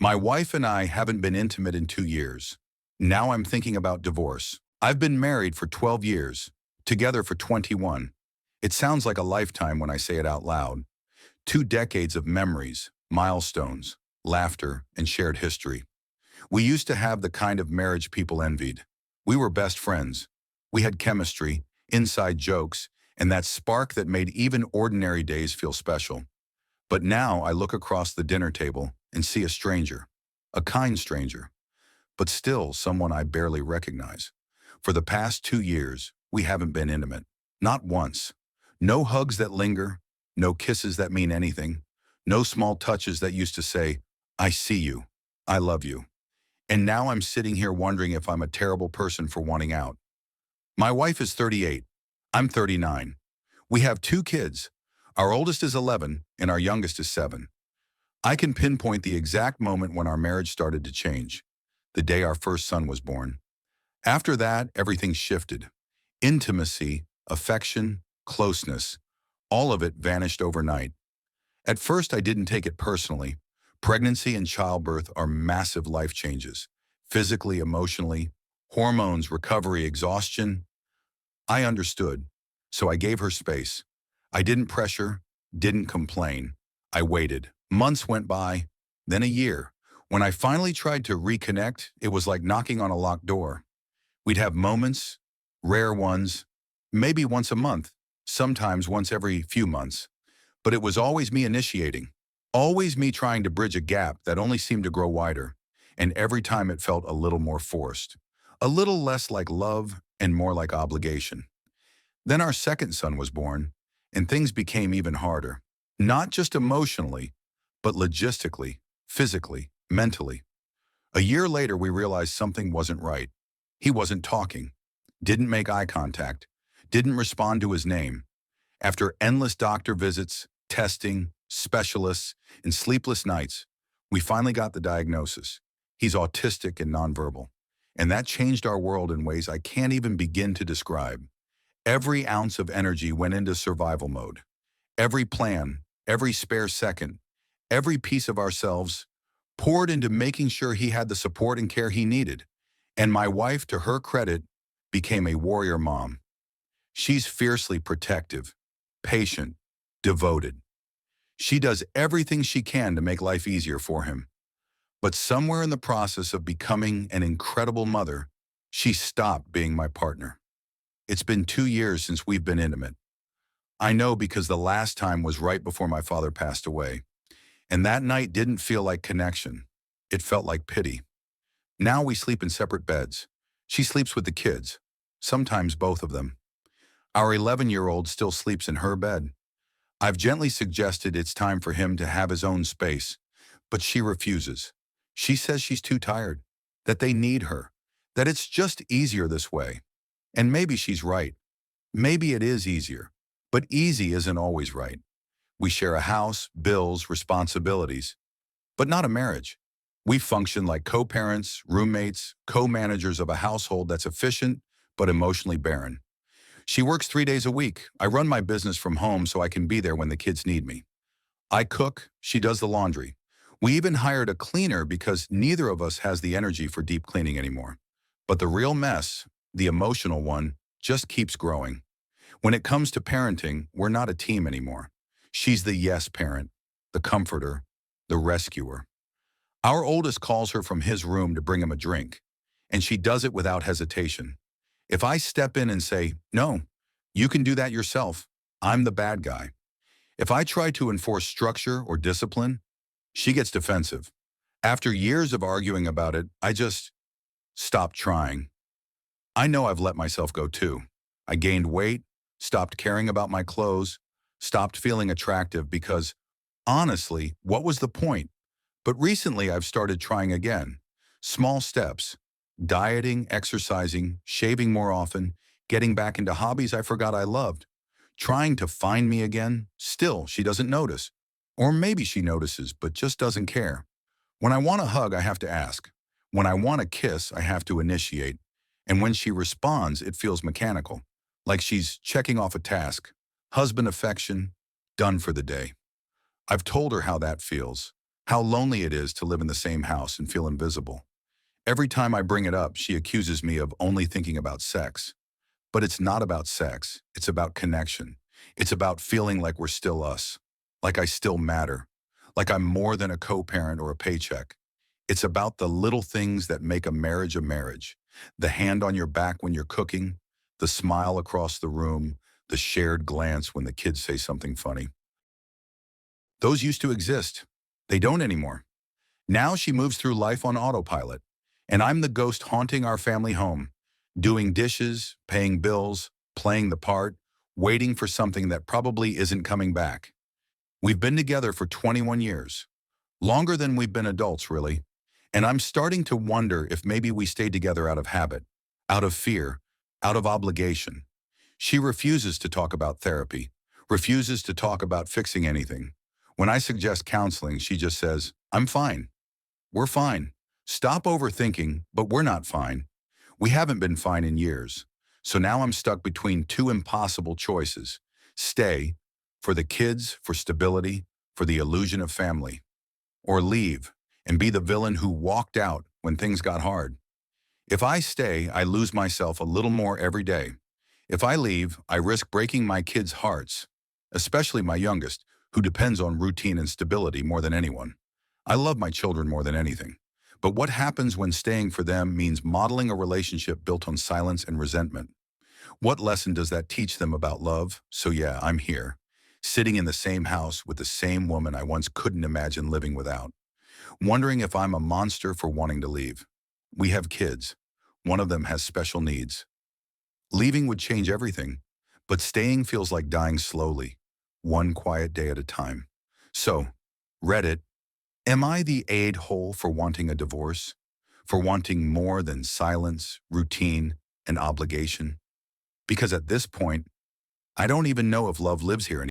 My wife and I haven't been intimate in 2 years. Now I'm thinking about divorce. I've been married for 12 years, together for 21. It sounds like a lifetime when I say it out loud. 2 decades of memories, milestones, laughter, and shared history. We used to have the kind of marriage people envied. We were best friends. We had chemistry, inside jokes, and that spark that made even ordinary days feel special. But now I look across the dinner table and see a stranger, a kind stranger, but still someone I barely recognize. For the past 2 years, we haven't been intimate. Not once. No hugs that linger, no kisses that mean anything, no small touches that used to say, I see you, I love you. And now I'm sitting here wondering if I'm a terrible person for wanting out. My wife is 38. I'm 39. We have 2 kids. Our oldest is 11 and our youngest is 7. I can pinpoint the exact moment when our marriage started to change, the day our first son was born. After that, everything shifted. Intimacy, affection, closeness, all of it vanished overnight. At first, I didn't take it personally. Pregnancy and childbirth are massive life changes, physically, emotionally, hormones, recovery, exhaustion. I understood, so I gave her space. I didn't pressure, didn't complain. I waited. Months went by, then a year. When I finally tried to reconnect, it was like knocking on a locked door. We'd have moments, rare ones, maybe once a month, sometimes once every few months. But it was always me initiating, always me trying to bridge a gap that only seemed to grow wider. And every time it felt a little more forced, a little less like love and more like obligation. Then our second son was born, and things became even harder. Not just emotionally, but logistically, physically, mentally. A year later, we realized something wasn't right. He wasn't talking, didn't make eye contact, didn't respond to his name. After endless doctor visits, testing, specialists, and sleepless nights, we finally got the diagnosis. He's autistic and nonverbal. And that changed our world in ways I can't even begin to describe. Every ounce of energy went into survival mode. Every plan, every spare second, every piece of ourselves poured into making sure he had the support and care he needed. And my wife, to her credit, became a warrior mom. She's fiercely protective, patient, devoted. She does everything she can to make life easier for him. But somewhere in the process of becoming an incredible mother, she stopped being my partner. It's been 2 years since we've been intimate. I know because the last time was right before my father passed away. And that night didn't feel like connection. It felt like pity. Now we sleep in separate beds. She sleeps with the kids, sometimes both of them. Our 11-year-old still sleeps in her bed. I've gently suggested it's time for him to have his own space, but she refuses. She says she's too tired, that they need her, that it's just easier this way. And maybe she's right. Maybe it is easier, but easy isn't always right. We share a house, bills, responsibilities, but not a marriage. We function like co-parents, roommates, co-managers of a household that's efficient but emotionally barren. She works 3 days a week. I run my business from home so I can be there when the kids need me. I cook, she does the laundry. We even hired a cleaner because neither of us has the energy for deep cleaning anymore. But the real mess, the emotional one, just keeps growing. When it comes to parenting, we're not a team anymore. She's the yes parent, the comforter, the rescuer. Our oldest calls her from his room to bring him a drink, and she does it without hesitation. If I step in and say, no, you can do that yourself, I'm the bad guy. If I try to enforce structure or discipline, she gets defensive. After years of arguing about it, I just stop trying. I know I've let myself go too. I gained weight, stopped caring about my clothes, stopped feeling attractive because, honestly, what was the point? But recently I've started trying again. Small steps. Dieting, exercising, shaving more often, getting back into hobbies I forgot I loved. Trying to find me again. Still, she doesn't notice. Or maybe she notices, but just doesn't care. When I want a hug, I have to ask. When I want a kiss, I have to initiate. And when she responds, it feels mechanical, like she's checking off a task. Husband affection, done for the day. I've told her how that feels. How lonely it is to live in the same house and feel invisible. Every time I bring it up, she accuses me of only thinking about sex. But it's not about sex. It's about connection. It's about feeling like we're still us, like I still matter, like I'm more than a co-parent or a paycheck. It's about the little things that make a marriage a marriage. The hand on your back when you're cooking, the smile across the room, the shared glance when the kids say something funny. Those used to exist. They don't anymore. Now she moves through life on autopilot, and I'm the ghost haunting our family home, doing dishes, paying bills, playing the part, waiting for something that probably isn't coming back. We've been together for 21 years, longer than we've been adults, really, and I'm starting to wonder if maybe we stayed together out of habit, out of fear, out of obligation. She refuses to talk about therapy, refuses to talk about fixing anything. When I suggest counseling, she just says, "I'm fine. We're fine. Stop overthinking, but we're not fine. We haven't been fine in years. So now I'm stuck between two impossible choices. Stay, for the kids, for stability, for the illusion of family. Or leave, and be the villain who walked out when things got hard. If I stay, I lose myself a little more every day. If I leave, I risk breaking my kids' hearts, especially my youngest, who depends on routine and stability more than anyone. I love my children more than anything. But what happens when staying for them means modeling a relationship built on silence and resentment? What lesson does that teach them about love? So yeah, I'm here, sitting in the same house with the same woman I once couldn't imagine living without, wondering if I'm a monster for wanting to leave. We have kids. One of them has special needs. Leaving would change everything, but staying feels like dying slowly, one quiet day at a time. So, Reddit, am I the aid-hole for wanting a divorce? For wanting more than silence, routine, and obligation? Because at this point, I don't even know if love lives here anymore.